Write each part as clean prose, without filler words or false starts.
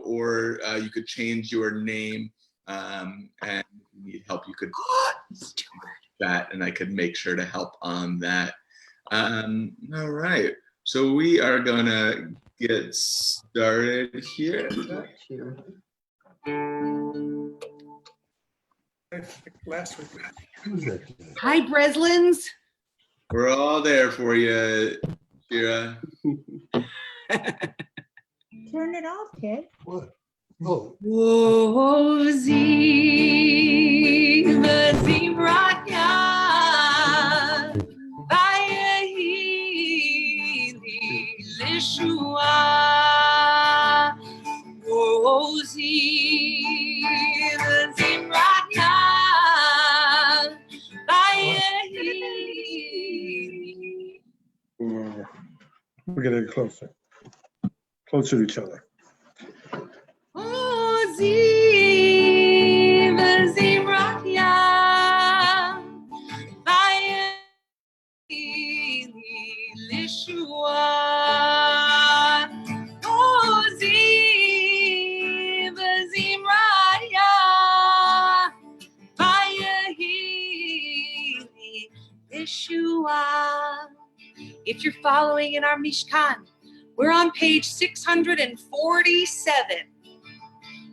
or you could change your name, and if you need help, you could chat, and I could make sure to help on that. All right, so we are gonna get started here. Last week. Hi, Breslins. We're all there for you, Shira. Turn it off, kid. What? Oh. Wozi v'zimratya v'yehili lishua. Wozi v'zimratya v'yehili. We're getting closer to each other. Wozi v'zimratya v'yehili lishua. Wozi v'zimratya v'yehili lishua. If you're following in our Mishkan, we're on page 647.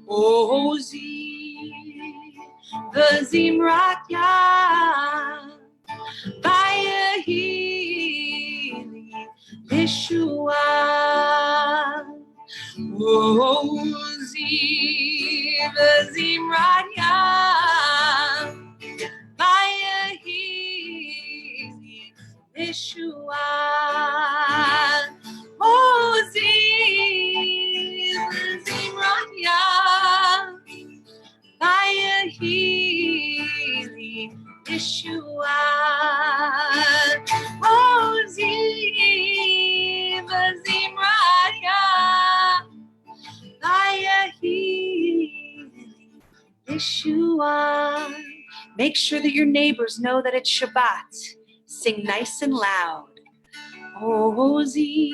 Ozi v'zimratya v'yehili lishua. Ozi v'zimratya v'yehili lishua. Ozi v'zimratya v'yehili lishua. Ozi v'zimratya v'yehili lishua. Make sure that your neighbors know that it's Shabbat. Sing nice and loud. Ozi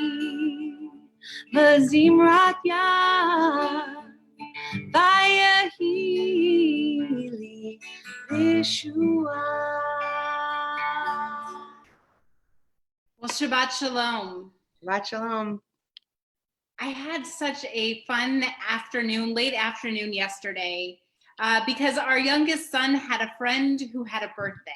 v'zimratya v'yehili lishua. Well, Shabbat Shalom. Shabbat shalom. I had such a fun afternoon, late afternoon yesterday, because our youngest son had a friend who had a birthday.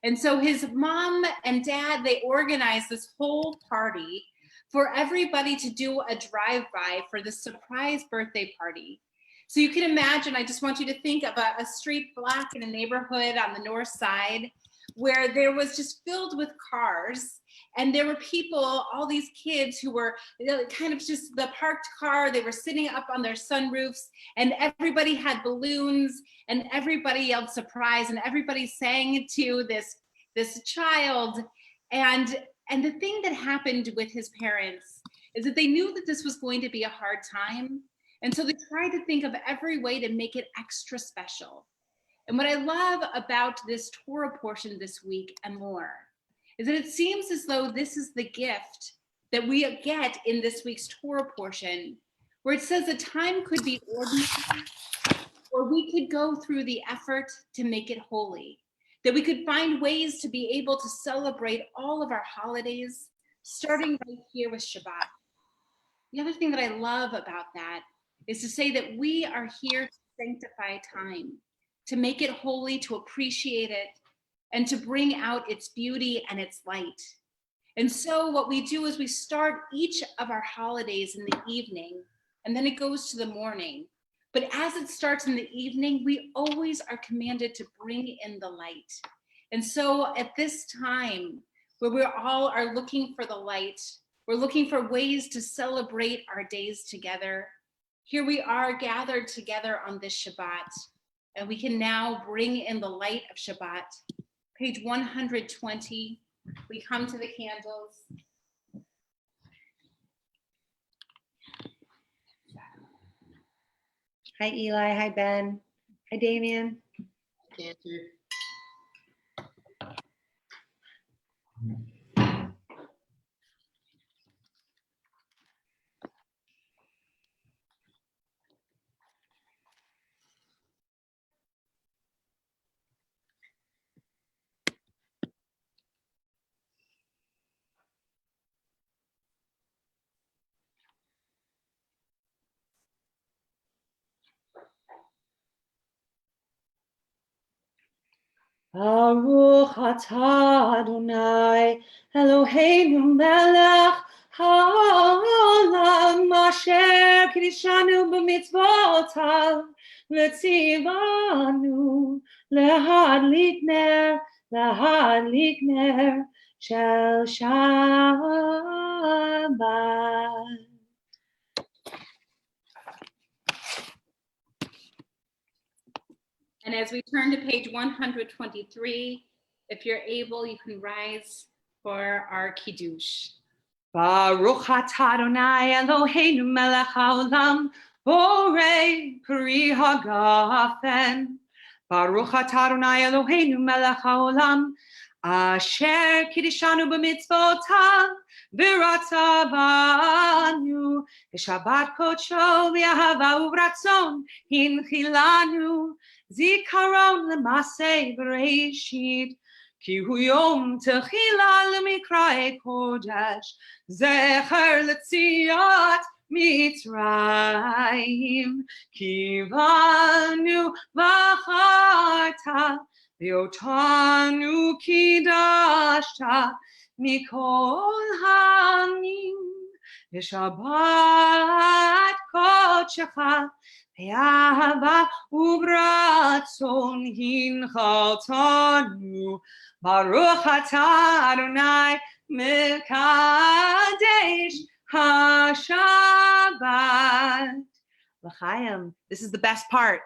And so his mom and dad, they organized this whole party for everybody to do a drive-by for the surprise birthday party. So you can imagine, I just want you to think of a street block in a neighborhood on the north side where there was just filled with cars. And there were people, all these kids who were kind of just the parked car, they were sitting up on their sunroofs, and everybody had balloons, and everybody yelled surprise, and everybody sang to this child. And the thing that happened with his parents is that they knew that this was going to be a hard time. And so they tried to think of every way to make it extra special. And what I love about this Torah portion this week and more is that it seems as though this is the gift that we get in this week's Torah portion, where it says the time could be ordinary, or we could go through the effort to make it holy, that we could find ways to be able to celebrate all of our holidays, starting right here with Shabbat. The other thing that I love about that is to say that we are here to sanctify time, to make it holy, to appreciate it, and to bring out its beauty and its light. And so what we do is we start each of our holidays in the evening, and then it goes to the morning. But as it starts in the evening, we always are commanded to bring in the light. And so at this time, where we all are looking for the light, we're looking for ways to celebrate our days together. Here we are gathered together on this Shabbat, and we can now bring in the light of Shabbat. Page 120, we come to the candles. Hi, Eli. Hi, Ben. Hi, Damien. Baruch atah Adonai Eloheinu melech haolam asher kiddushanu b'mitzvotav v'tzivanu lahadlik ner shel Shabbat. And as we turn to page 123, if you're able, you can rise for our Kiddush. Baruch atah Adonai Eloheinu melech haolam borei peri hagafen. Baruch atah Adonai Eloheinu melech haolam asher kiddushanu b'mitzvotav v'ratzavanu v'shabbat kodsho v'ahava u'ratzon hinchilanu zikaron l'maseh b'reishit ki hu yom techila l'mikrae kodesh zecher l'tziat Mitzrayim kivanu v'acharta v'otanu kidashta mikol hamim v'shabbat kodshecha v'ahava u'bratzon hinchaltanu Baruch atah Adonai Mekadesh HaShabbat. L'chaim. This is the best part.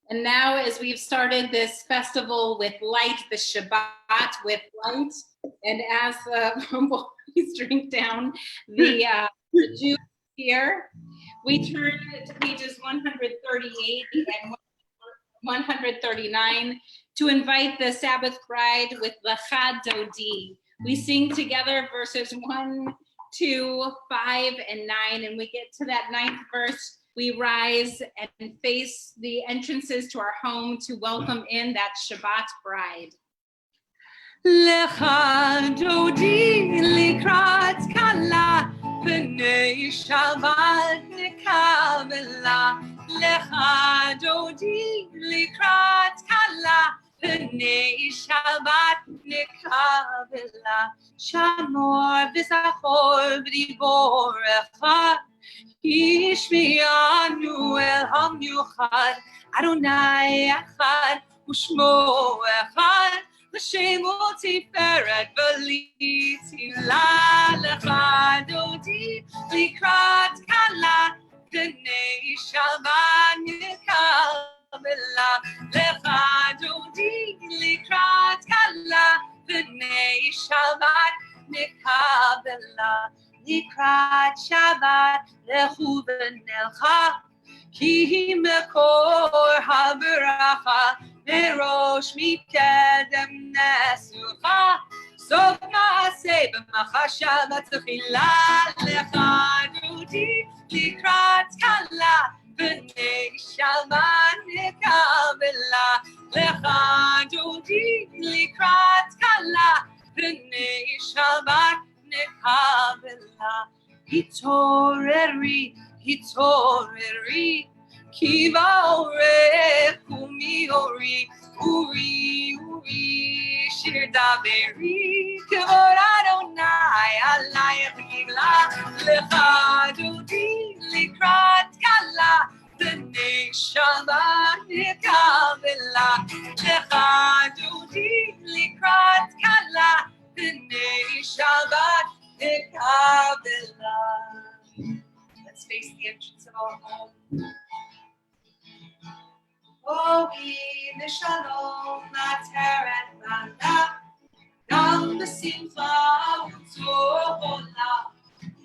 And now, as we've started this festival with light, the Shabbat with light, and as boys drink down the juice here, we turn to pages 138 and 139 to invite the Sabbath bride with L'chad Dodi. We sing together verses 1, 2, 5, and 9, and we get to that 9th verse. We rise and face the entrances to our home to welcome in that Shabbat bride. L'chad Dodi likrat kala b'nei Shabbat nikavela. L'chad Dodi likrat kala b'nei Shabbat nikavela. Shamor v'zachor v'diborecha Yishmianu el hamiuchad Adonai echad u'shmo echad L'shem u'tiferet v'litila L'chad Dodi likrat kala b'nei Shabbat nikavela L'chad Dodi likrat kala b'nei Shabbat nikavela Likrat Shabbat lechu v'nelcha Ki mekor haberacha Merosh mikedem nesucha Sof ma'aseh b'machasha v'tchila L'chad Dodi likrat kala b'nei Shabbat nikavela L'chad Dodi likrat kala b'nei Shabbat Nekavela, hitoreri, hitoreri, kiva ore, kumi ori, uri, shir daveri, kavod Adonai, alayach yigla, l'chad Dodi likrat kala, b'nei Shabbat nekavela, l'chad Dodi likrat kala, b'nei Shabbat nikavela. Let's face the entrance of our home. Ogi v'shalom materet mana, gam b'simcha u'tola,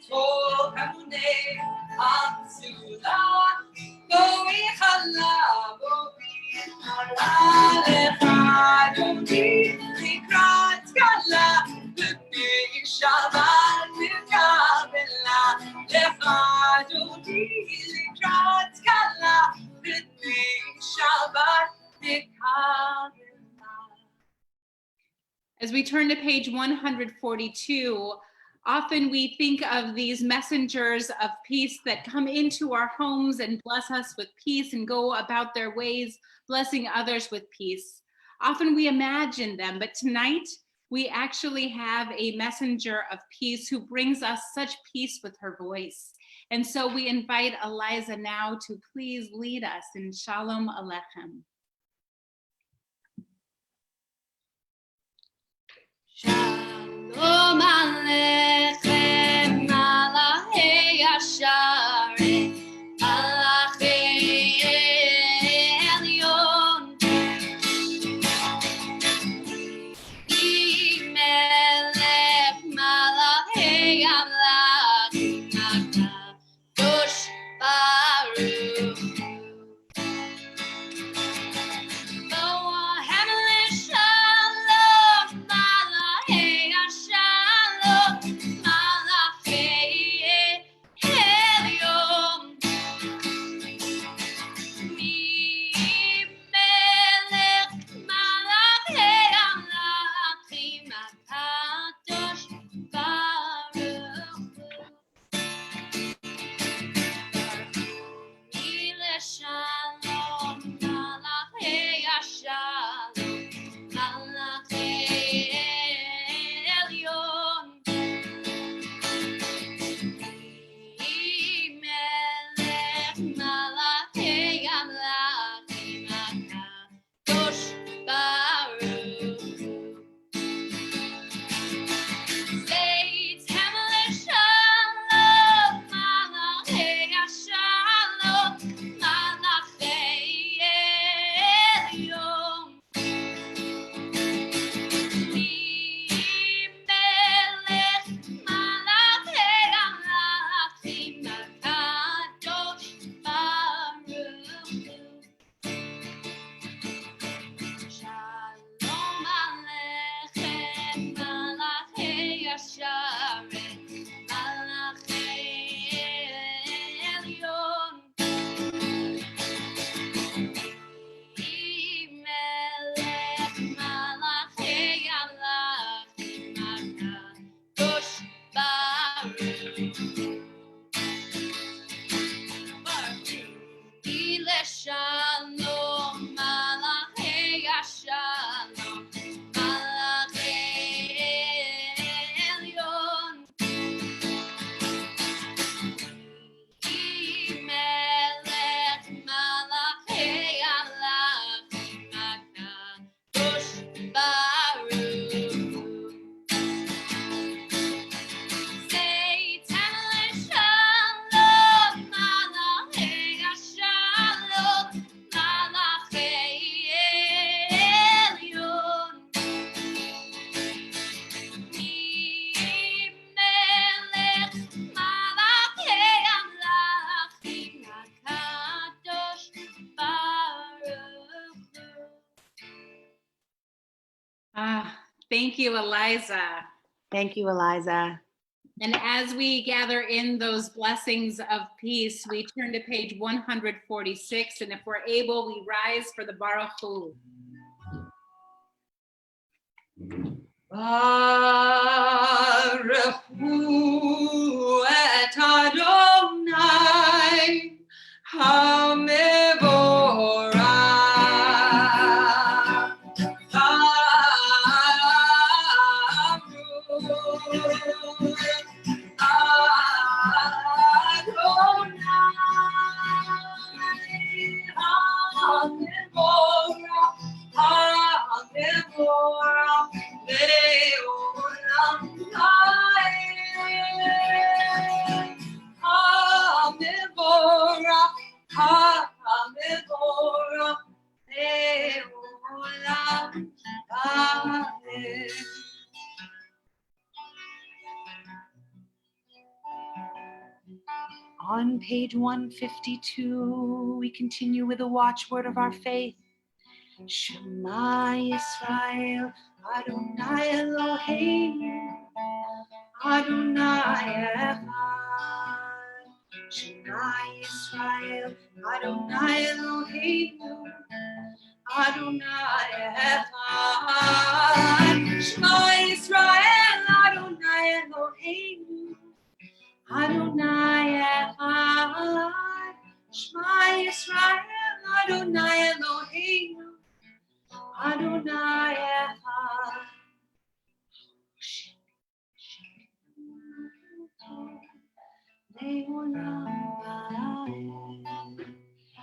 tov hamunei hamzula, boi chala, l'chad Dodi likrat kala, b'nei Shabbat nikavela, l'chad Dodi likrat kala, b'nei Shabbat nikavela. As we turn to page 142, Often we think of these messengers of peace that come into our homes and bless us with peace and go about their ways, blessing others with peace. Often we imagine them, but tonight we actually have a messenger of peace who brings us such peace with her voice. And so we invite Eliza now to please lead us in Shalom Aleichem. Shalom Aleichem, Malachei Yasharei, Malachei Elyon. Melech Malachei Amlachim Akadosh Baruch Hu. Oh, heavenly shalom, Malachei Shalom, Malachei Elyon. Melech Malachei Amlachim Akadosh Baruch Hu. Shalom, Malachei Shalom, Malachei Elyon. Melech Malachei Amlachim Akadosh Baruch Hu. Saints, heavenly shalom, Malachei Shalom, Malachei Elyon. Melech Malachei Amlachim Akadosh Baruch Hu. Shalom Aleichem, Malachei Yasharei, Malachei Elyon. Melech Malachei Amlachim Akadosh Baruch Hu. Shalom, Malachei Shalom, Malachei Elyon. Melech Malachei Amlachim Akadosh Baruch Hu. Saints, heavenly shalom, Malachei Shalom, Malachei Elyon. Melech Malachei Amlachim Akadosh Baruch Hu. Thank you, Eliza. Thank you, Eliza. And as we gather in those blessings of peace, we turn to page 146, and if we're able, we rise for the Baruch Hu. Baruch Hu et Adonai HaMevorach. On page 152, we continue with the watchword of our faith. Shema Yisrael, Adonai Eloheinu, Adonai Echad. Shema Yisrael, Adonai Eloheinu, Adonai Echad. Shema Yisrael, Adonai Eloheinu, Eloheinu, Adonai Echad, Shema Yisrael, Adonai Eloheinu, Adonai Echad.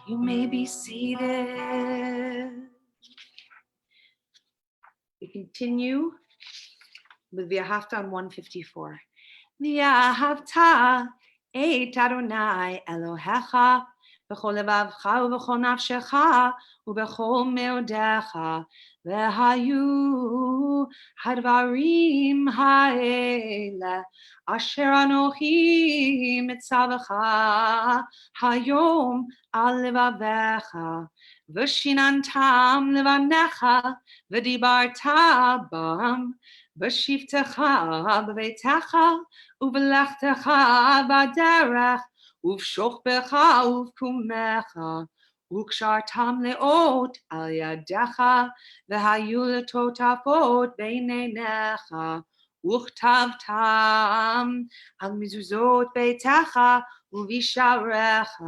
You may be seated. We continue with V'ahavta on 154. V'ahavta et Adonai Elohecha b'chol levavcha u'b'chol nafshecha u'b'chol meodecha v'hayu hadvarim ha'ele asher anochi mitzavacha hayom al levavecha v'shinantam levanecha v'dibarta bam v'shivtecha b'veitecha ובלכתך בדרך, ובשוכבך ובקומך, וקשרתם לאות על ידיך, והיו לטוטפות בין עיניך, וכתבתם על מזוזות ביתך ובשעריך,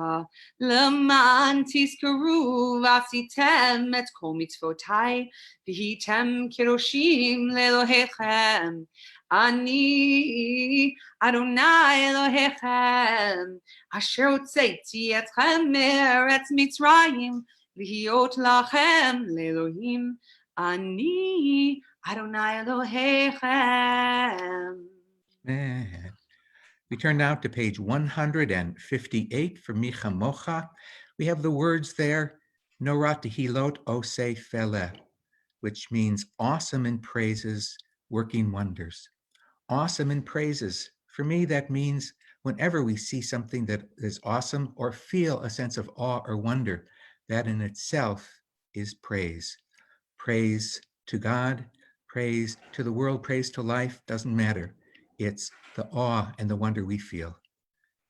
למען תזכרו ועשיתם את כל מצוותיי, והייתם קדושים לאלוהיכם. אני אדוני אלוהיכם, אשר הוצאתי אתכם מארץ מצרים, להיות לכם לאלוהים, אני אדוני אלוהיכם. Man. We turn now to page 158 for Micha Mocha. We have the words there, Norat Tehilot Osei Fele, which means awesome in praises, working wonders. Awesome in praises. For me, that means whenever we see something that is awesome or feel a sense of awe or wonder, that in itself is praise. Praise to God, praise to the world, praise to life, doesn't matter. It's the awe and the wonder we feel.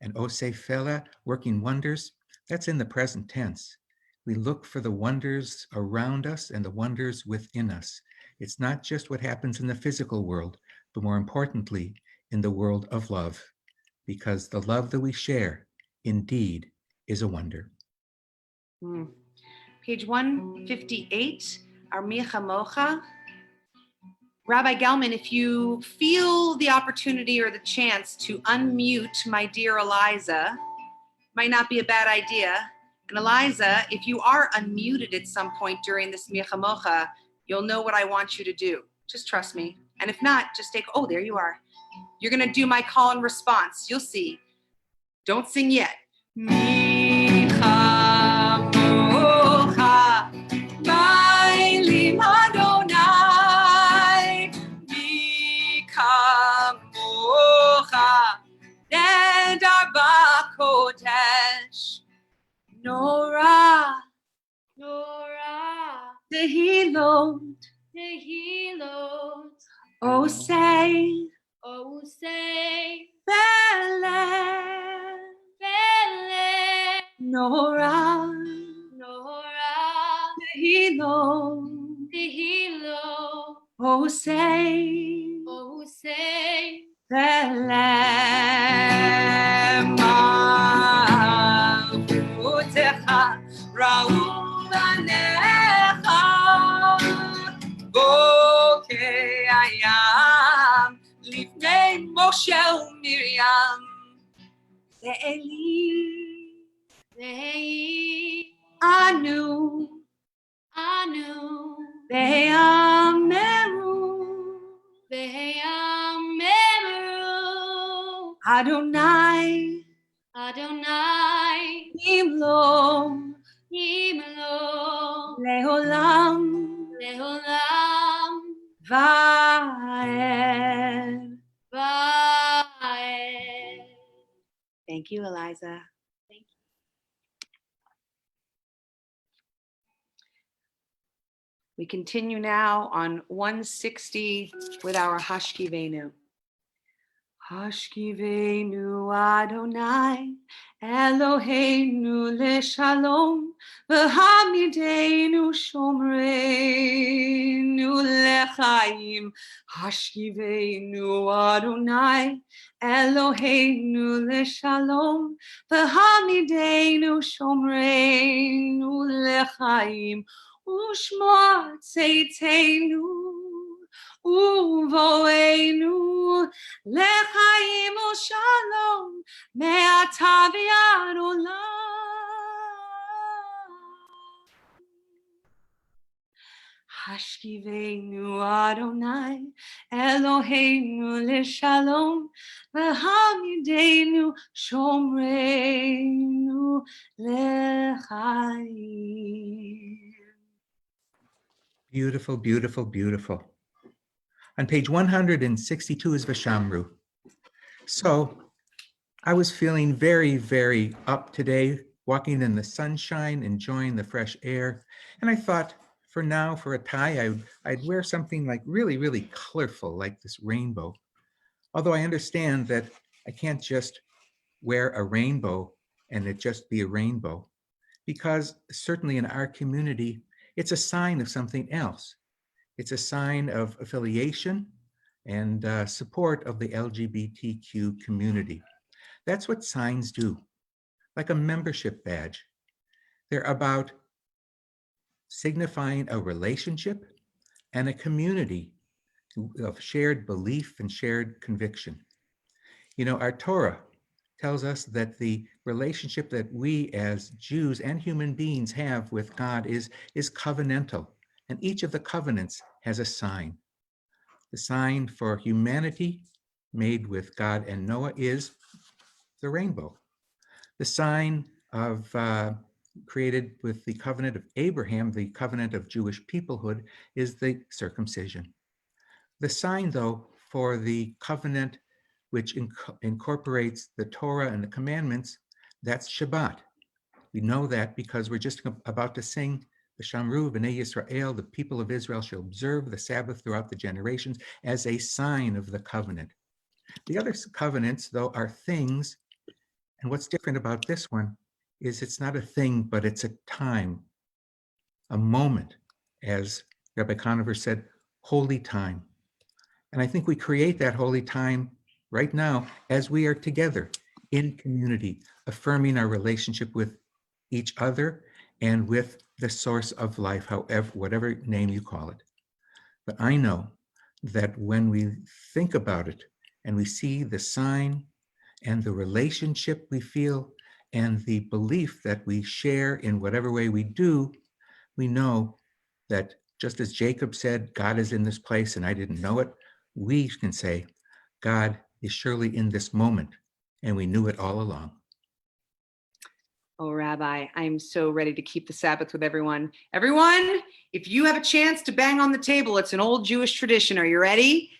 And Osei Fela, working wonders, that's in the present tense. We look for the wonders around us and the wonders within us. It's not just what happens in the physical world, but more importantly, in the world of love, because the love that we share indeed is a wonder. Page 158, our Micha Mocha. Rabbi Gelman, if you feel the opportunity or the chance to unmute my dear Eliza, might not be a bad idea. And Eliza, if you are unmuted at some point during this Micha Mocha, you'll know what I want you to do. Just trust me. And if not, just take, oh, there you are. You're going to do my call and response. You'll see. Don't sing yet. Micha Mocha, Bailim Adonai, Micha Mocha, Nedar Bakodesh, Nora, Tehilot, Osei, Bele, Nora, Tehilot, Osei, Bele, Malchutecha, Raul Anecha, Bokei Hayam, Lifnei Moshe uMiriam, Ve'eli, Anu, Ve'ameru, Adonai, Imlo, Leolam, Vaed. Thank you, Eliza. We continue now on 160 with our Hashkivenu. Hashkivenu Adonai, Eloheinu leshalom, v'hamidenu shomreinu lechaim. Hashkivenu Adonai, Eloheinu leshalom, v'hamidenu shomreinu lechaim. Ushma tzeitenu, uvoenu, lechaim u'shalom, me'ata v'ad olam. Hashkivenu Adonai, Eloheinu leshalom, v'hamidenu shomreinu lechaim. Beautiful, beautiful, beautiful. On page 162 is Vashamru. So I was feeling very, very up today, walking in the sunshine, enjoying the fresh air. And I thought, for now, for a tie, I'd wear something like really, really colorful, like this rainbow. Although I understand that I can't just wear a rainbow and it just be a rainbow, because certainly in our community, it's a sign of something else. It's a sign of affiliation and support of the LGBTQ community. That's what signs do, like a membership badge. They're about signifying a relationship and a community of shared belief and shared conviction. You know, our Torah tells us that the relationship that we as Jews and human beings have with God is covenantal, and each of the covenants has a sign. The sign for humanity made with God and Noah is the rainbow. The sign of created with the covenant of Abraham, the covenant of Jewish peoplehood, is the circumcision. The sign, though, for the covenant which incorporates the Torah and the commandments, that's Shabbat. We know that because we're just about to sing the Shamru B'nai Yisrael, the people of Israel shall observe the Sabbath throughout the generations as a sign of the covenant. The other covenants, though, are things, and what's different about this one is it's not a thing, but it's a time, a moment, as Rabbi Conover said, holy time. And I think we create that holy time right now as we are together in community, affirming our relationship with each other and with the source of life, however, whatever name you call it. But I know that when we think about it and we see the sign and the relationship we feel and the belief that we share in whatever way we do, we know that just as Jacob said, God is in this place and I didn't know it, we can say, God is surely in this moment and we knew it all along. Oh, Rabbi, I'm so ready to keep the Sabbath with everyone. Everyone, if you have a chance to bang on the table, it's an old Jewish tradition. Are you ready?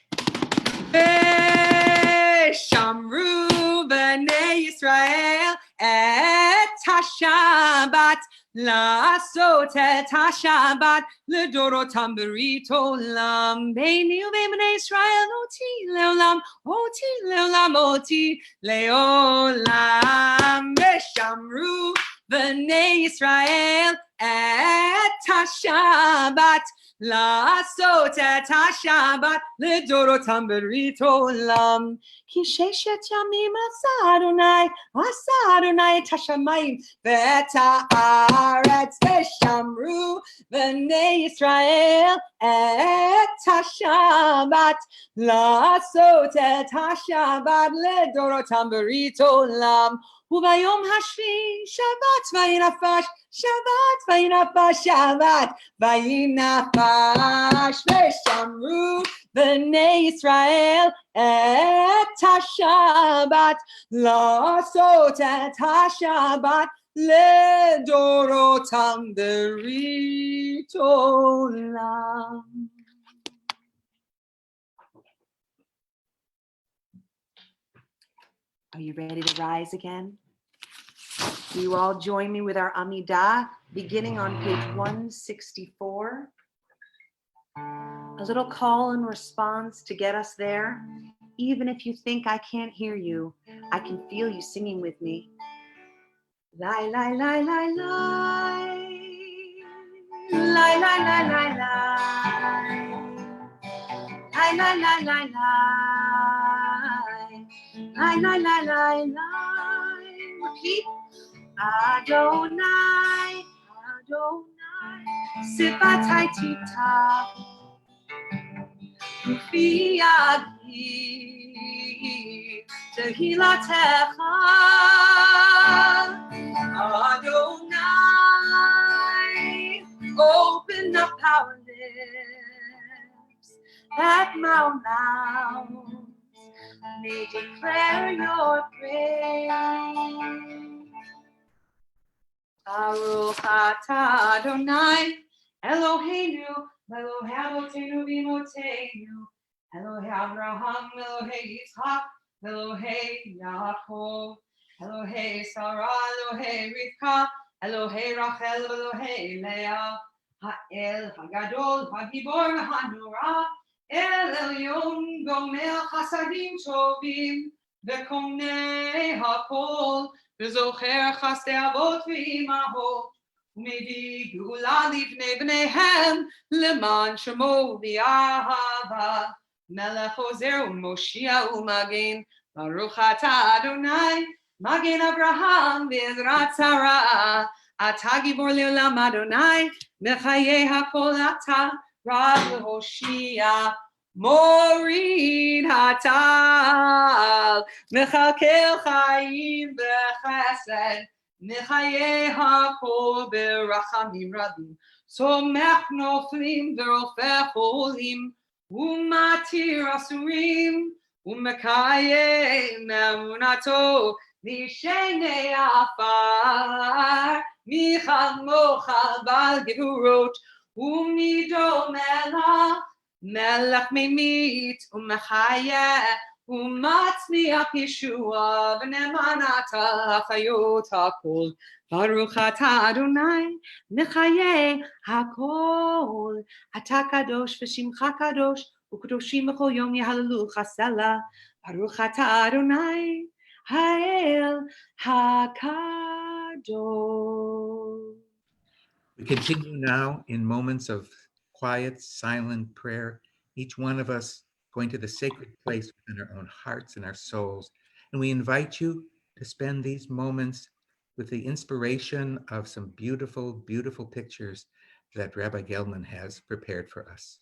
Shamru b'nei Yisrael et HaShabbat, לעשות את השבת לדורותם ברית עולם. ביני ובין בני ישראל אותי לעולם, אותי לעולם, אותי לעולם. ושמרו בני ישראל את השבת, לעשות את השבת לדורותם ברית עולם. כי ששת ימים עשה אדוני את השמיים ואת הארץ, ושמרו בני ישראל את השבת, לעשות את השבת לדורותם ברית עולם. וביום השביעי שבת וינפש, שבת וינפש, שבת וינפש, ושמרו בני ישראל את השבת, לעשות את השבת לדורותם ברית עולם. Are you ready to rise again? Will you all join me with our Amidah, beginning on page 164? A little call and response to get us there. Even if you think I can't hear you, I can feel you singing with me. Lie, lie, lie, lie, lie. Lie, lie, lie, lie, lie. Lie, lie, lie, lie, lie. Lie, lie, lie, lie, lie. Repeat. Adonai, Adonai. Sifatai tita. Rufi agi. Tehilatecha. Adonai, open up our lips, that my mouths may declare your praise. Baruch atah Adonai, Eloheinu, Elohei Avotenu v'Imotenu, Elohei Abraham, Elohei Yitzchak, Elohei Yaakov, Elohei Sarah, Elohei Rivka, Elohei Rachel, Elohei Leah, Ha'el Hagadol, Hagibor Hanura, El Elyon Gomel Chasadim Tovim, Vekonei Hakol, V'zocher Chasdei Avot v'Imahot, U'mevii Geula Livnei Bneihem, Leman Shemo v'Ahava, Melech Ozer u'Moshia u'Magen, Baruch atah Adonai, Magen Abraham v'Ezrat Sarah, Atah Gibor Le'olam Adonai, Mechayei Hakol atah, Rav Hoshia, Morid Hatal, Mechalkel Chaim B'Chesed, Mechayei Hakol B'Rachamim Rabim, Somech Noflim V'Rofech Olim, Umatir Asurim, Umekayem Emunato, Mishenei Afar, Michal Mochal Bal Gevurot, Umido Melach, Melech Memit, Umechaya, Umatzmiach Yeshua, V'nemanata Chayot HaKol, Baruch atah Adonai, Mechayei HaKol, Atah Kadosh v'Shimcha Kadosh, U'Kadoshim b'chol yom Yehallelu Chasela, Baruch atah Adonai, Ha'el HaKadosh. We continue now in moments of quiet, silent prayer, each one of us going to the sacred place within our own hearts and our souls. And we invite you to spend these moments with the inspiration of some beautiful, beautiful pictures that Rabbi Gelman has prepared for us.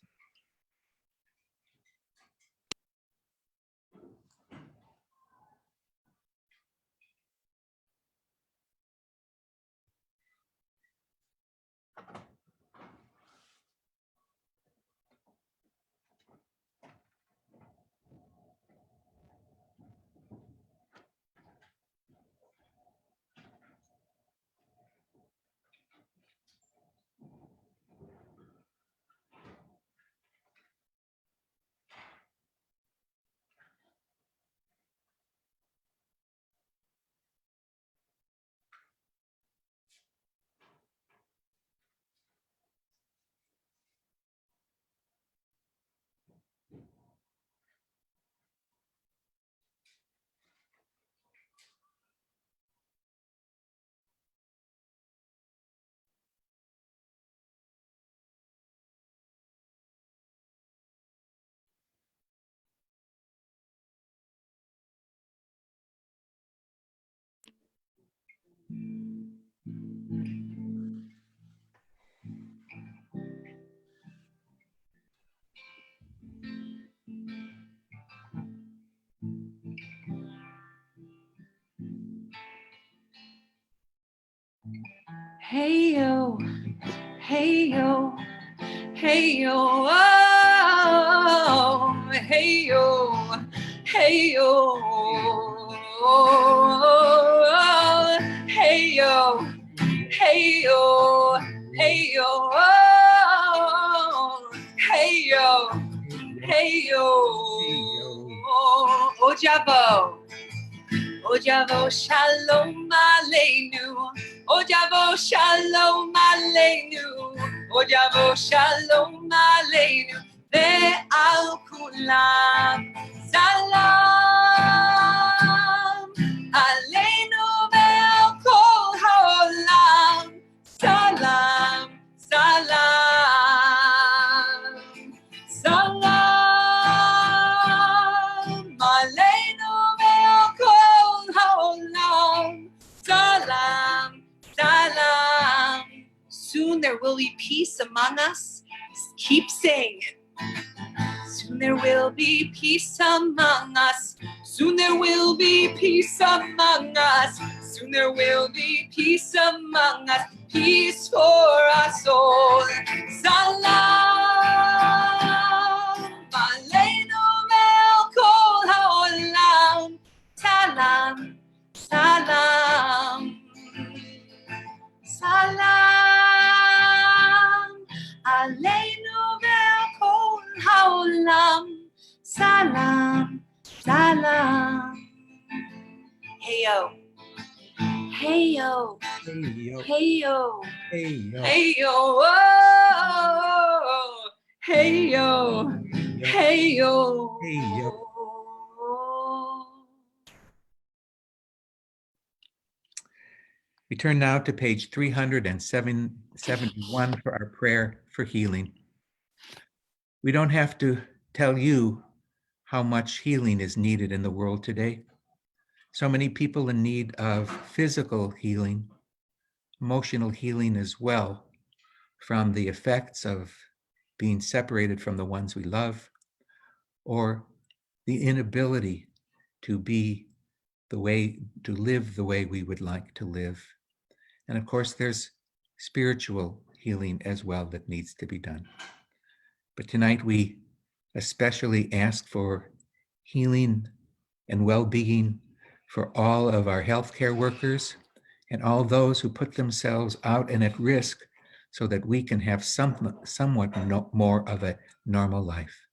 Hey yo, hey yo, hey yo, oh, hey yo, hey yo, oh, hey yo, hey yo, hey yo, oh, hey yo, hey yo, oh, Javo. Ojavo shalom aleinu, Ojavo shalom aleinu, Ojavo shalom aleinu, ve'al kulam, Salam aleinu ve'al kol ha'olam. Salam, salam, salam aleinu ve'al kol ha'olam. Salam, salam. Soon there will be peace among us. Keep saying it. Soon there will be peace among us. Soon there will be peace among us. Soon there will be peace among us. Peace for us all. Salam aleinu ve'al kol ha'olam. Salam, salam, salam aleinu ve'al kol ha'olam. Salam, salam. Hey yo, hey yo, Hey, yo, hey yo, hey, yo, hey yo, oh, hey yo, hey yo. Hey, yo. We turn now to page 371 for our prayer for healing. We don't have to tell you how much healing is needed in the world today. So many people in need of physical healing, emotional healing as well, from the effects of being separated from the ones we love, or the inability to be the way, to live the way we would like to live. And of course, there's spiritual healing as well that needs to be done. But tonight we especially ask for healing and well-being for all of our healthcare workers and all those who put themselves out and at risk so that we can have somewhat more of a normal life.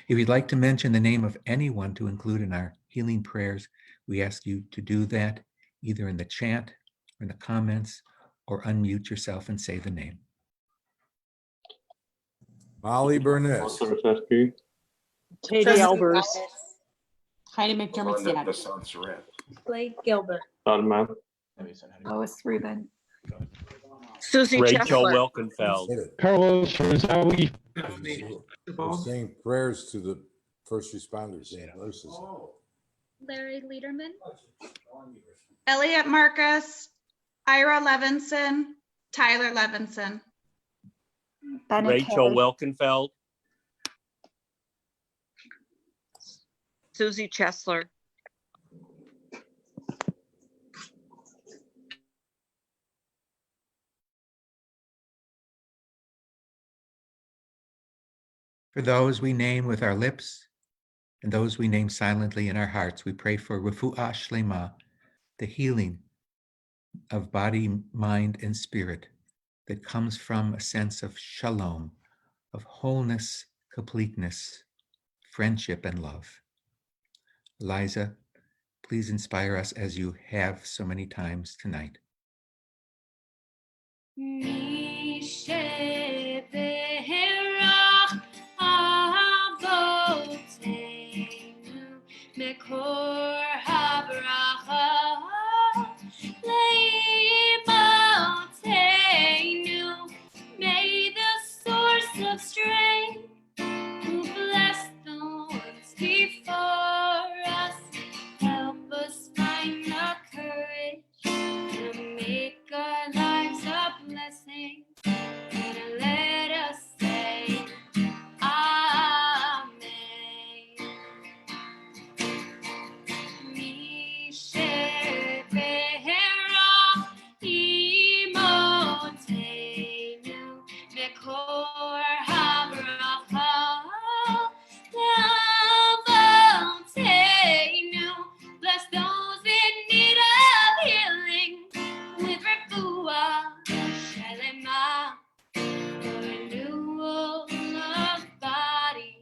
If you'd like to mention the name of anyone to include in our healing prayers, we ask you to do that either in the chat or in the comments, or unmute yourself and say the name. Molly Burnett. Katie Albers. Heidi McDermott Stanton. Blake Gilbert. Lois Rubin. Susie Rachel Chesler. Wilkenfeld. Carlos Rosawi. We're saying prayers to the first responders and nurses. Larry Lederman, Elliot Marcus, Ira Levinson, Tyler Levinson. Rachel Wilkenfeld. Susie Chesler. For those we name with our lips and those we name silently in our hearts, we pray for refuah shlema, the healing of body, mind, and spirit that comes from a sense of shalom, of wholeness, completeness, friendship, and love. Eliza, please inspire us as you have so many times tonight. Mekor habracha, leimoteinu. May the source of strength, who blessed the ones before us, help us find the courage to make our lives a blessing, and let us say Amen. Bless those in need of healing with refuah shelema, the renewal of body,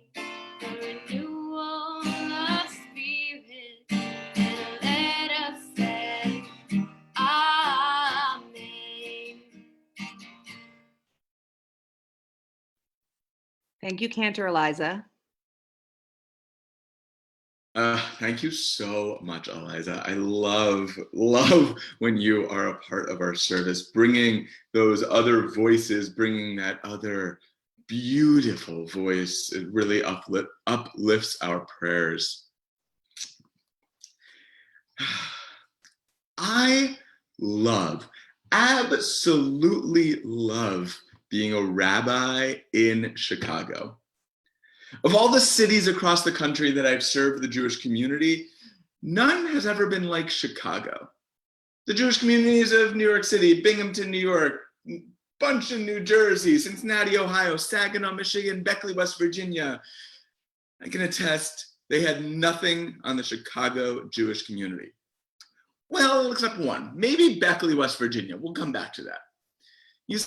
the renewal of spirit, and let us say Amen. Thank you, Cantor Eliza. Thank you so much, Eliza. I love when you are a part of our service, bringing those other voices, bringing that other beautiful voice. It really uplifts our prayers. I absolutely love being a rabbi in Chicago. Of all the cities across the country that I've served the Jewish community, none has ever been like Chicago. The Jewish communities of New York City, Binghamton, New York, bunch in New Jersey, Cincinnati, Ohio, Saginaw, Michigan, Beckley, West Virginia. I can attest they had nothing on the Chicago Jewish community. Well, except one, maybe Beckley, West Virginia. We'll come back to that. You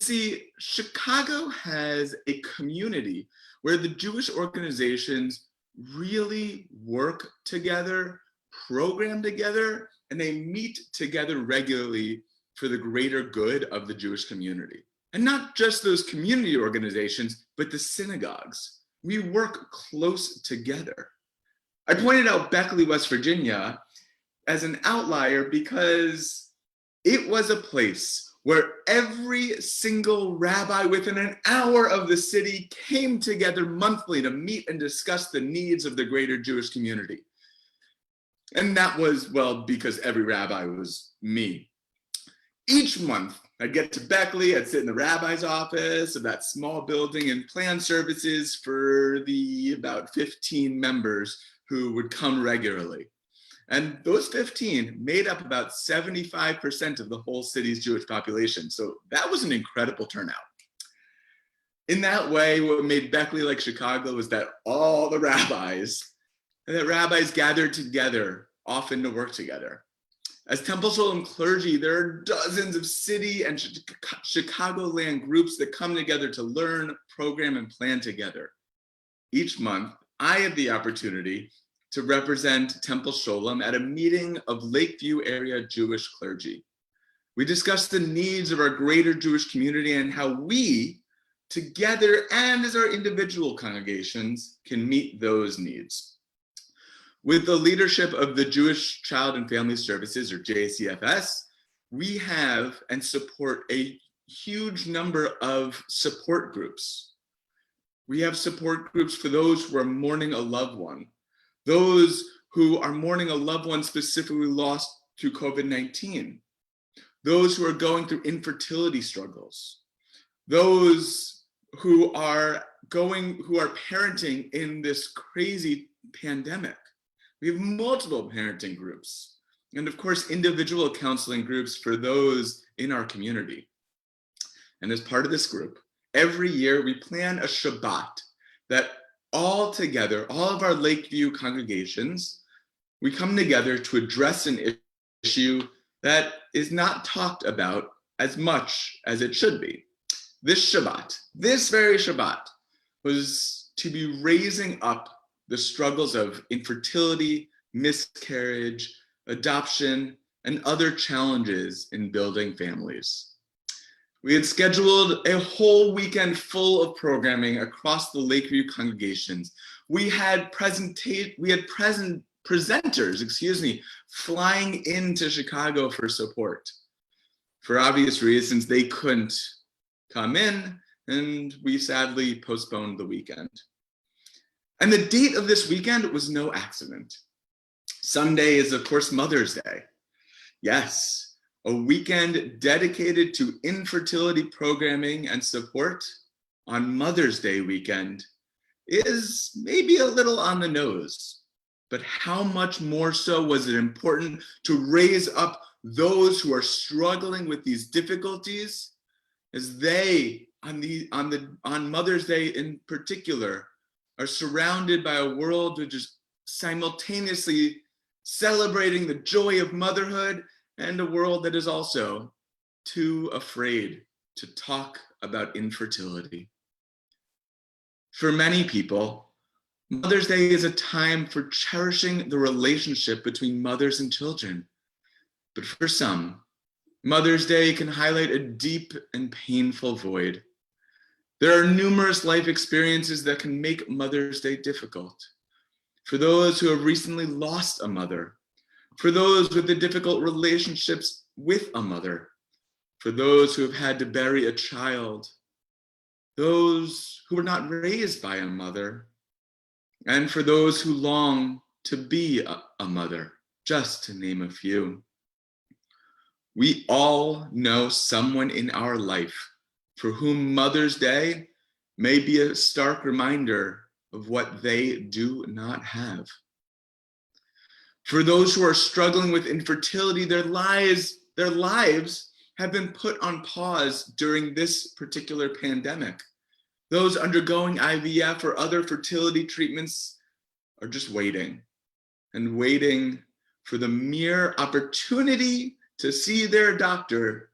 see, Chicago has a community where the Jewish organizations really work together, program together, and they meet together regularly for the greater good of the Jewish community. And not just those community organizations, but the synagogues. We work close together. I pointed out Beckley, West Virginia as an outlier because it was a place where every single rabbi within an hour of the city came together monthly to meet and discuss the needs of the greater Jewish community. And that was, well, because every rabbi was me. Each month, I'd get to Beckley, I'd sit in the rabbi's office of that small building and plan services for the about 15 members who would come regularly. And those 15 made up about 75% of the whole city's Jewish population. So that was an incredible turnout. In that way, what made Beckley like Chicago was that all the rabbis gathered together, often to work together. As Temple Sholem clergy, there are dozens of city and Chicagoland groups that come together to learn, program, and plan together. Each month, I have the opportunity to represent Temple Sholem at a meeting of Lakeview area Jewish clergy. We discuss the needs of our greater Jewish community and how we, together and as our individual congregations, can meet those needs. With the leadership of the Jewish Child and Family Services, or JCFS, we have and support a huge number of support groups. We have support groups for those who are mourning a loved one, those who are mourning a loved one specifically lost to COVID-19, those who are going through infertility struggles, those who are parenting in this crazy pandemic. We have multiple parenting groups, and of course, individual counseling groups for those in our community. And as part of this group, every year we plan a Shabbat that all together, all of our Lakeview congregations, we come together to address an issue that is not talked about as much as it should be. This very Shabbat, was to be raising up the struggles of infertility, miscarriage, adoption, and other challenges in building families. We had scheduled a whole weekend full of programming across the Lakeview congregations. We had presenters, flying into Chicago for support. For obvious reasons, they couldn't come in, and we sadly postponed the weekend. And the date of this weekend was no accident. Sunday is, of course, Mother's Day. Yes. A weekend dedicated to infertility programming and support on Mother's Day weekend is maybe a little on the nose, but how much more so was it important to raise up those who are struggling with these difficulties, as they, on Mother's Day in particular, are surrounded by a world which is simultaneously celebrating the joy of motherhood and a world that is also too afraid to talk about infertility. For many people, Mother's Day is a time for cherishing the relationship between mothers and children. But for some, Mother's Day can highlight a deep and painful void. There are numerous life experiences that can make Mother's Day difficult. for those who have recently lost a mother, for those with the difficult relationships with a mother, for those who have had to bury a child, those who were not raised by a mother, and for those who long to be a mother, just to name a few. We all know someone in our life for whom Mother's Day may be a stark reminder of what they do not have. For those who are struggling with infertility, their lives have been put on pause during this particular pandemic. Those undergoing IVF or other fertility treatments are just waiting and waiting for the mere opportunity to see their doctor,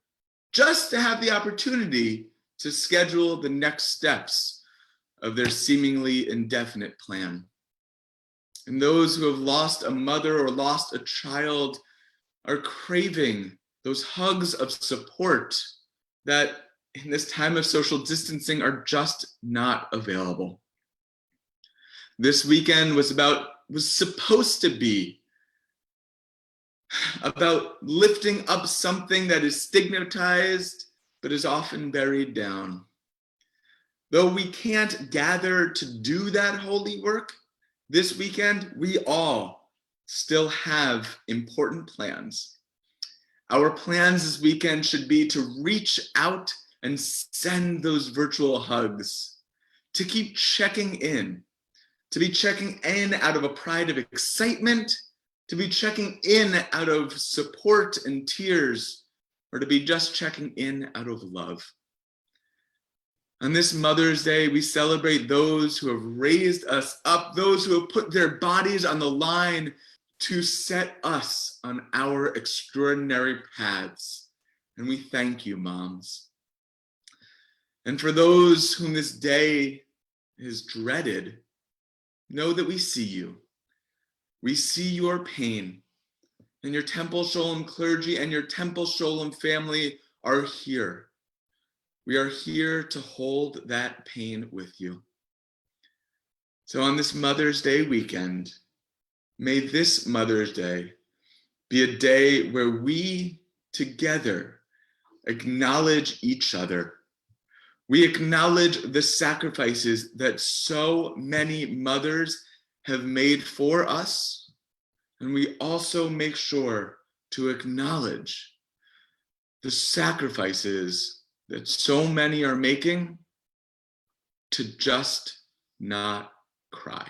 just to have the opportunity to schedule the next steps of their seemingly indefinite plan. And those who have lost a mother or lost a child are craving those hugs of support that in this time of social distancing are just not available. This weekend was supposed to be about lifting up something that is stigmatized but is often buried down. Though we can't gather to do that holy work this weekend, we all still have important plans. Our plans this weekend should be to reach out and send those virtual hugs, to keep checking in, to be checking in out of a pride of excitement, to be checking in out of support and tears, or to be just checking in out of love. On this Mother's Day, we celebrate those who have raised us up, those who have put their bodies on the line to set us on our extraordinary paths. And we thank you, moms. And for those whom this day is dreaded, know that we see you. We see your pain, and your Temple Sholem clergy and your Temple Sholem family are here. We are here to hold that pain with you. So on this Mother's Day weekend, may this Mother's Day be a day where we together acknowledge each other. We acknowledge the sacrifices that so many mothers have made for us, and we also make sure to acknowledge the sacrifices that so many are making to just not cry.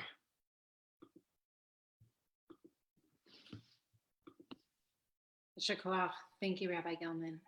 Shakoach. Thank you, Rabbi Gelman.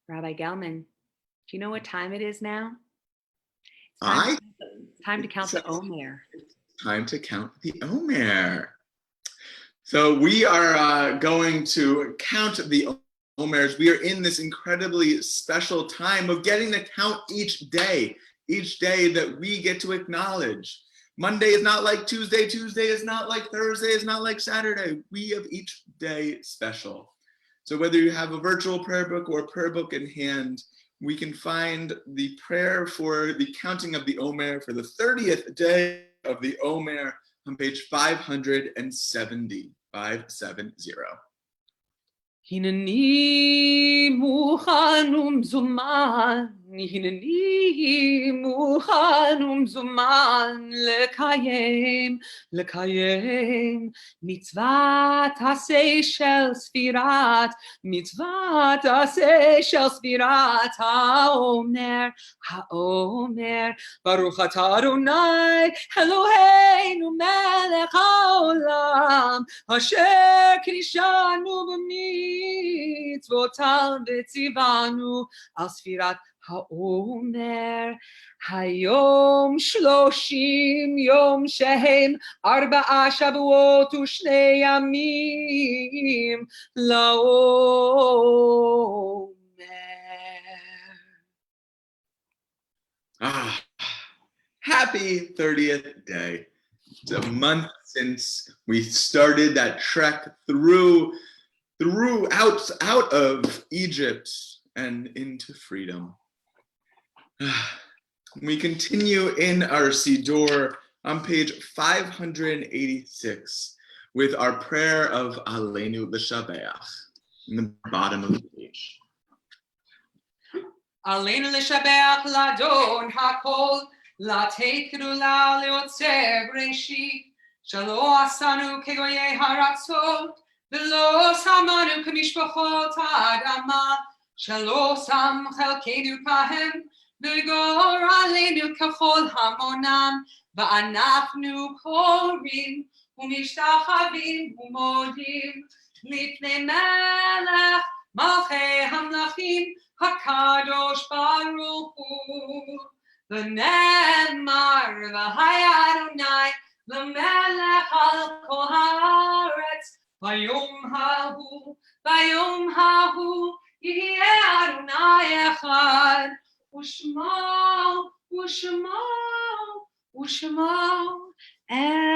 Rabbi Gelman, do you know what time it is now? Time to count the Omer. Time to count the Omer. So we are going to count the Omers. We are in this incredibly special time of getting to count each day that we get to acknowledge. Monday is not like Tuesday. Tuesday is not like Thursday. Is not like Saturday. We have each day special. So whether you have a virtual prayer book or a prayer book in hand, we can find the prayer for the counting of the Omer for the 30th day of the Omer on page 570, 570. הנני מוכן ומזומן, הנני מוכן ומזומן לקיים מצוות עשה של ספירת, מצוות עשה של ספירת האומר, ברוך אתה אדוני אלוהינו מלך העולם, אשר קידשנו במצוותיו וציוונו על ספירת האומר. היום 30 יום שהם 4 שבועות ו2 ימים לעומר. Happy 30th day. It's a month since we started that trek out of Egypt and into freedom. We continue in our Siddur on page 586 with our prayer of Aleinu L'Shabeach in the bottom of the page. עלינו לשבח לאדון הכל, לתת גדולה ליוצר בראשית, שלא עשנו כגויי הרצות, ולא שמנו כמשפחות האדמה, שלא שם חלקנו כהם, וגורלנו ככל המונם, ואנחנו קוראים ומשתחווים ומודים לפני מלך מלכי המלכים, הקדוש ברוך הוא. ונאמר והיה אדוני למלך על כל הארץ, ביום ההוא יהיה אדוני אחד, ושמו אחד.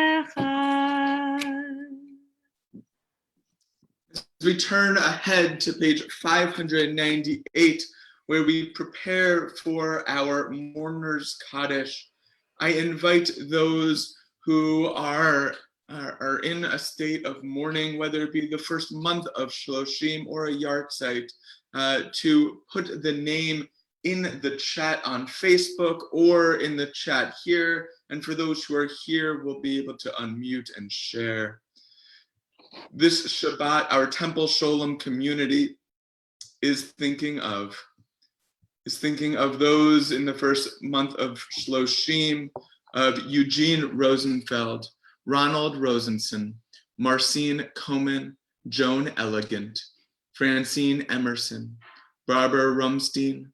As we turn ahead to page 598, where we prepare for our Mourner's Kaddish, I invite those who are in a state of mourning, whether it be the first month of Shloshim or a yahrzeit, to put the name in the chat on Facebook or in the chat here. And for those who are here, we'll be able to unmute and share. This Shabbat, our Temple Sholem community is thinking of those in the first month of Shloshim, of Eugene Rosenfeld, Ronald Rosenson, Marcine Komen, Joan Elegant, Francine Emerson, Barbara Rumstein,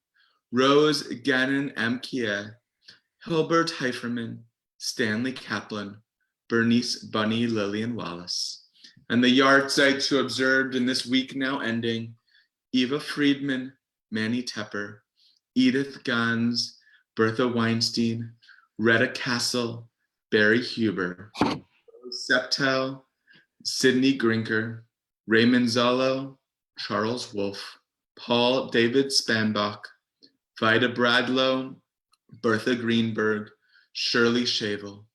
Rose Gannon Amkieh, Hilbert Heiferman, Stanley Kaplan, Bernice Bunny Lillian Wallace. And the yahrzeits who observed in this week now ending: Eva Friedman, Manny Tepper, Edith Gans, Bertha Weinstein, Retta Castle, Barry Huber, Rose Septel, Sidney Grinker, Raymond Zollo, Charles Wolfe, Paul David Spanbach, Vida Bradlow, Bertha Greenberg, Shirley Shavel,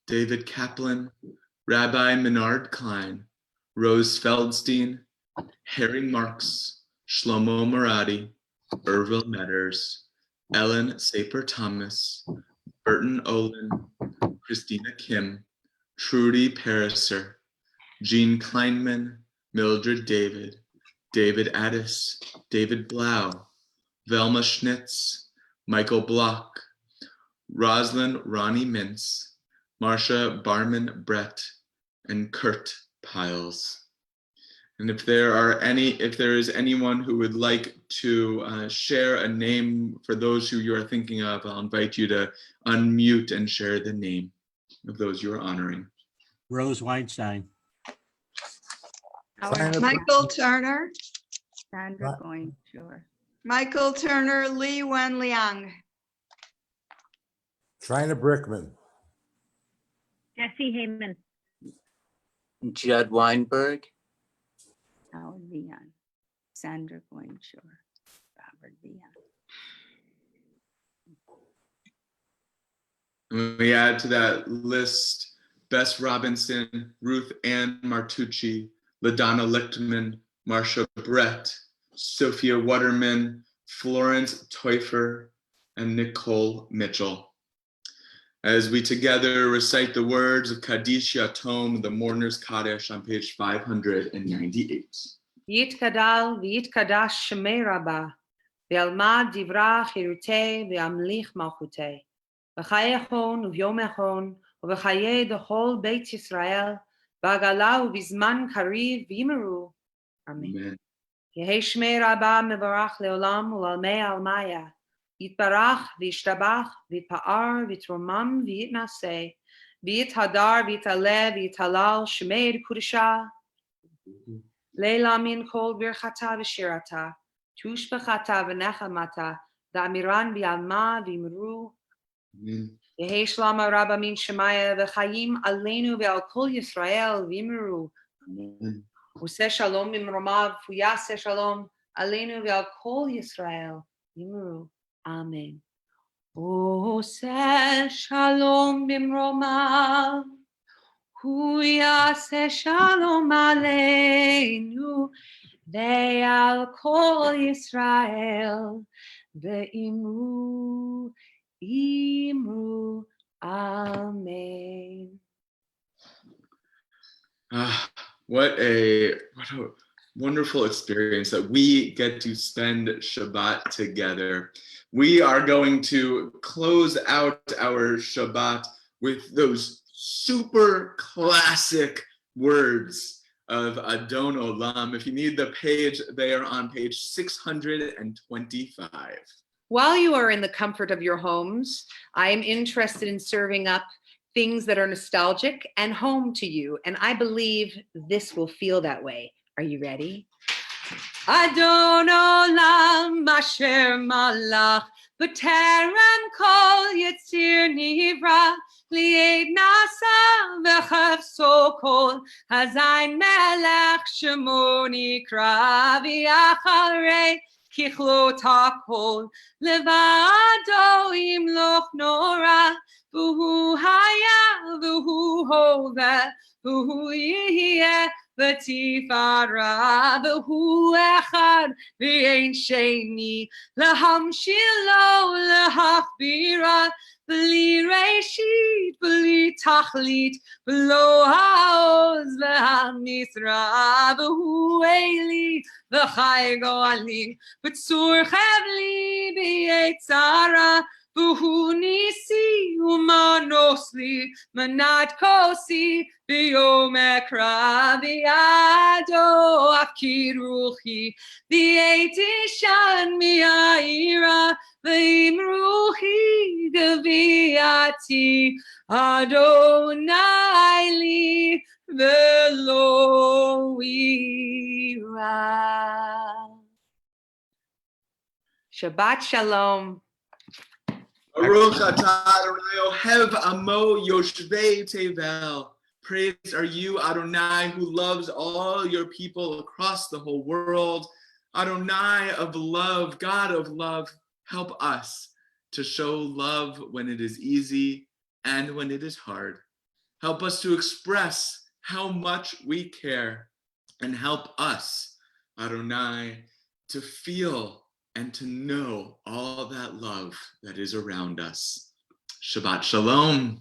David Kaplan, Rabbi Menard Klein, Rose Feldstein, Harry Marks, Shlomo Moradi, Ervil Metters, Ellen Saper Thomas, Burton Olin, Christina Kim, Trudy Pariser, Jean Kleinman, Mildred David, David Addis, David Blau, Velma Schnitz, Michael Block, Roslyn Ronnie Mintz, Marcia Barman Brett, and Kurt Piles. And if there is anyone who would like to share a name for those who you are thinking of, I'll invite you to unmute and share the name of those you are honoring. Rose Weinstein. Michael Turner. Sandra going, sure. Michael Turner, Li Wen Liang. Trina Brickman. Jesse Heyman. Judd Weinberg. Howard Leon. Sandra going, sure. Robert Leon. And we add to that list Bess Robinson, Ruth Ann Martucci, LaDonna Lichtman, Marcia Brett, Sophia Waterman, Florence Teuffer, and Nicole Mitchell. As we together recite the words of Kaddish Yatom, the Mourner's Kaddish, on page 598. Yitkadal v'yitkadash shemei rabba, v'yalmad divra chirutei v'yamlich malchutei, v'chaye echon u'vyom echon, u'v'chaye d'chol Beit Yisrael, v'agala u'bizman kariv v'yimeru. Amen. Yehi shmei rabba mevarach leolam u'lalmei almaya, yitbarach v'yishtabach v'yitpa'ar v'yitromam v'yitnaseh, v'yithadar v'yitale v'yitalal shmei kudusha, Leila min kol birchata v'shirata, tushbechata v'nechamata, da'amiran bi'alma v'imru. Yehi shlama rabba min shemaya v'chayim aleinu ve'al kol Yisrael v'imru. Useh shalom b'mromav v'yaseh shalom aleinu ve'al kol Yisrael v'imru. Amen. Useh shalom b'mromav Hu yaseh shalom aleinu ve'al kol Yisrael ve'imru imru. Amen. What a wonderful experience that we get to spend Shabbat together. We are going to close out our Shabbat with those super classic words of Adon Olam. If you need the page, they are on page 625. While you are in the comfort of your homes, I am interested in serving up things that are nostalgic and home to you, and I believe this will feel that way. Are you ready? Adon Olam Asher Malach B'terem Kol Yitzir Nivra Li'ed Nasa V'chafso Kol Hazayin Melech Shemo Nikra V'yacharei Kichlot HaKol Levado Imloch Nora V'hu Haya V'hu Hoveh V'hu Yihye V'tifara V'hu Echad V'ein Sheni L'hamshilo L'hachbira V'li Reshit V'li Tachlit V'lo Ha'oz V'ha'misra V'hu Eli V'chai Goali V'tzur Chevli V'yetzara V'hu Nisi U'manosli Manat Kosi V'yom Ekra V'yado Afkir Ruchi V'yeti Shan Mi'aira V'im Ruchi G'viati Adonai Li V'lo Ira. Shabbat Shalom. Baruch atah Adonai ohev amo yoshvei tevel. Praise are you, Adonai, who loves all your people across the whole world. Adonai of love, God of love, help us to show love when it is easy and when it is hard. Help us to express how much we care, and help us, Adonai, to feel and to know all that love that is around us. Shabbat Shalom.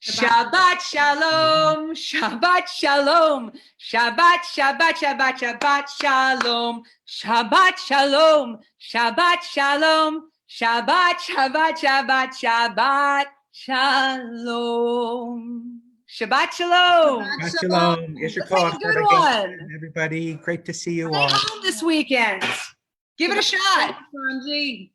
Shabbat Shalom, Shabbat Shalom, Shabbat, Shabbat, Shabbat, Shabbat Shalom, Shabbat Shalom, Shabbat Shalom, Shabbat, Shabbat, Shabbat, Shabbat Shalom. Shabbat Shalom. Shabbat Shalom. Yes, your call. Have a good one. Everybody, great to see you Stay all. home this weekend. Give it a shot. Sanji.